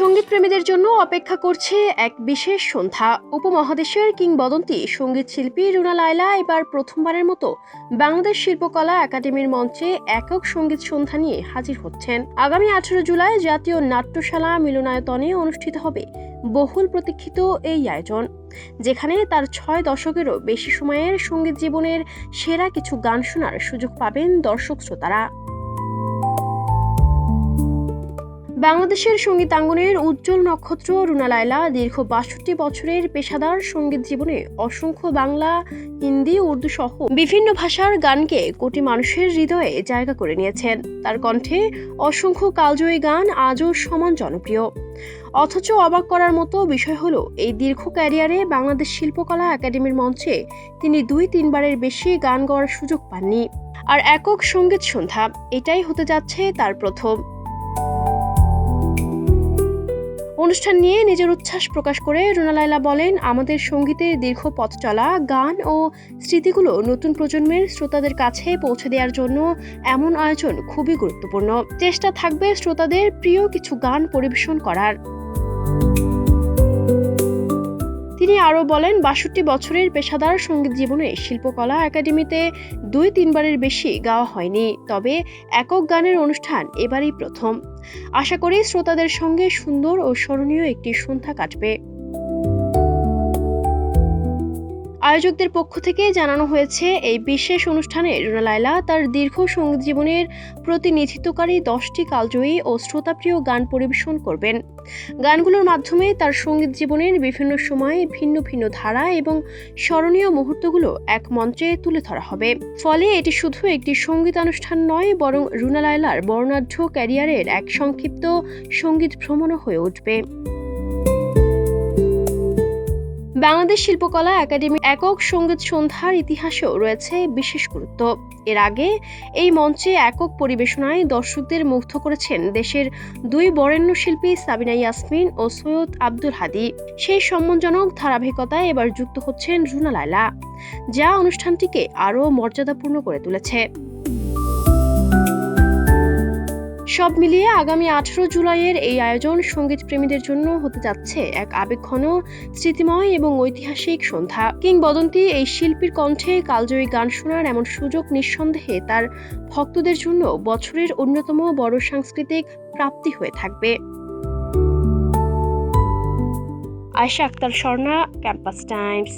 সঙ্গীত প্রেমীদের জন্য অপেক্ষা করছে এক বিশেষ সন্ধ্যা। উপমহাদেশের কিংবদন্তি সঙ্গীত শিল্পী রুনা লায়লা এবার প্রথমবারের মতো বাংলাদেশ শিল্পকলা একাডেমির মঞ্চে একক সঙ্গীত সন্ধ্যা নিয়ে হাজির হচ্ছেন। আগামী 18 জুলাই জাতীয় নাট্যশালা মিলনায়তনে অনুষ্ঠিত হবে বহুল প্রতীক্ষিত এই আয়োজন, যেখানে তার 6 দশকেরও বেশি সময়ের সঙ্গীত জীবনের সেরা কিছু গান শোনার সুযোগ পাবেন দর্শক শ্রোতারা। বাংলাদেশের সঙ্গীতাঙ্গনের উজ্জ্বল নক্ষত্র রুনা লায়লা দীর্ঘ 62 বছরের পেশাদার সঙ্গীত জীবনে অসংখ্য বাংলা, হিন্দি, উর্দু সহ বিভিন্ন ভাষার গানকে কোটি মানুষের হৃদয়ে জায়গা করে নিয়েছেন। তার কণ্ঠে অসংখ্য কালজয়ী গান আজও সমান জনপ্রিয়। অথচ অবাক করার মতো বিষয় হলো, এই দীর্ঘ ক্যারিয়ারে বাংলাদেশ শিল্পকলা একাডেমির মঞ্চে তিনি 2-3 বারের বেশি গান গাওয়ার সুযোগ পাননি। আর একক সঙ্গীত সন্ধ্যা এটাই হতে যাচ্ছে তার প্রথম। অনুষ্ঠান নিয়ে নিজের উচ্ছ্বাস প্রকাশ করে রুনা লায়লা বলেন, আমাদের সঙ্গীতের দীর্ঘ পথ চলা, গান ও স্মৃতিগুলো নতুন প্রজন্মের শ্রোতাদের কাছে পৌঁছে দেওয়ার জন্য এমন আয়োজন খুবই গুরুত্বপূর্ণ। চেষ্টা থাকবে শ্রোতাদের প্রিয় কিছু গান পরিবেশন করার। তিনি আরও বলেন, 62 বছরের পেশাদার সঙ্গীত জীবনে শিল্পকলা একাডেমিতে 2-3 বারের বেশি গাওয়া হয়নি, তবে একক গানের অনুষ্ঠান এবারই প্রথম। আশা করি শ্রোতাদের সঙ্গে সুন্দর ও স্মরণীয় একটি সন্ধ্যা কাটবে। আয়োজকদের পক্ষ থেকে জানানো হয়েছে, এই বিশেষ অনুষ্ঠানে রুনা লায়লা তার দীর্ঘ সঙ্গীত জীবনের প্রতিনিধিত্বকারী 10টি কালজয়ী ও শ্রোতাপ্রিয় গান পরিবেশন করবেন। গানগুলোর মাধ্যমে তার সঙ্গীত জীবনের বিভিন্ন সময়ে ভিন্ন ভিন্ন ধারা এবং স্মরণীয় মুহূর্তগুলো এক মঞ্চে তুলে ধরা হবে। ফলে এটি শুধু একটি সঙ্গীতানুষ্ঠান নয়, বরং রুনা লায়লার বর্ণাঢ্য ক্যারিয়ারের এক সংক্ষিপ্ত সঙ্গীত ভ্রমণও হয়ে উঠবে। বাংলাদেশ শিল্পকলা একাডেমির একক সঙ্গীত সন্ধ্যার ইতিহাসেও রয়েছে বিশেষ গুরুত্ব। এর আগে এই মঞ্চে একক পরিবেশনায় দর্শকদের মুগ্ধ করেছেন দেশের 2 বরেণ্য শিল্পী সাবিনা ইয়াসমিন ও সৈয়দ আব্দুল হাদী। সেই সম্মানজনক ধারাবাহিকতায় এবার যুক্ত হচ্ছেন রুনা লায়লা, যা অনুষ্ঠানটিকে আরও মর্যাদাপূর্ণ করে তুলেছে। সব মিলিয়ে আগামী 18 জুলাইয়ের এই আয়োজন সঙ্গীত প্রেমীদের জন্য হতে যাচ্ছে এক আবেগঘন, স্মৃতিময় এবং ঐতিহাসিক সন্ধ্যা। কিংবদন্তি এই শিল্পীর কণ্ঠে কালজয়ী গান শোনার এমন সুযোগ নিঃসন্দেহে তার ভক্তদের জন্য বছরের অন্যতম বড় সাংস্কৃতিক প্রাপ্তি হয়ে থাকবে। Ayesha Akter Swarna, Campus Times.